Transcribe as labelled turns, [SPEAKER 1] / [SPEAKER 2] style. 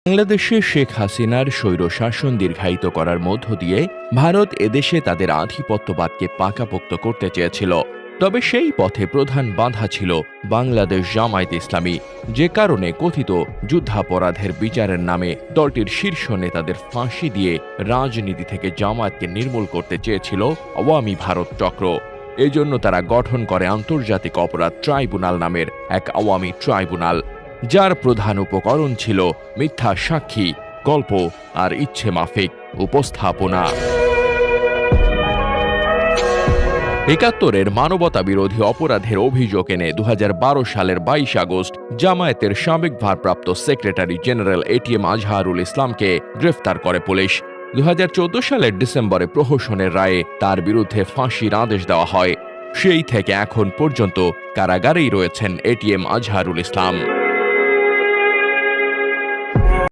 [SPEAKER 1] বাংলাদেশে শেখ হাসিনার স্বৈরশাসন দীর্ঘায়িত করার মধ্য দিয়ে ভারত এদেশে তাদের আধিপত্যবাদকে পাকাপোক্ত করতে চেয়েছিল। তবে সেই পথে প্রধান বাধা ছিল বাংলাদেশ জামায়াতে ইসলামী, যে কারণে কথিত যুদ্ধাপরাধের বিচারের নামে দলটির শীর্ষ নেতাদের ফাঁসি দিয়ে রাজনীতি থেকে জামায়াতকে নির্মূল করতে চেয়েছিল আওয়ামী ভারত চক্র। এজন্য তারা গঠন করে আন্তর্জাতিক অপরাধ ট্রাইব্যুনাল নামের এক আওয়ামী ট্রাইব্যুনাল, যার প্রধান উপকরণ ছিল মিথ্যা সাক্ষী, গল্প আর ইচ্ছে মাফিক উপস্থাপনা। ৭১-এর মানবতা বিরোধী অপরাধের অভিযোগ এনে ২০১২ সালের ২২ আগস্ট জামায়াতের সাবেক ভারপ্রাপ্ত সেক্রেটারি জেনারেল এটিএম আজহারুল ইসলামকে গ্রেফতার করে পুলিশ। ২০১৪ সালের ডিসেম্বরে প্রহসনের রায়ে তার বিরুদ্ধে ফাঁসির আদেশ দেওয়া হয়। সেই থেকে এখন পর্যন্ত কারাগারেই রয়েছেন এটিএম আজহারুল ইসলাম।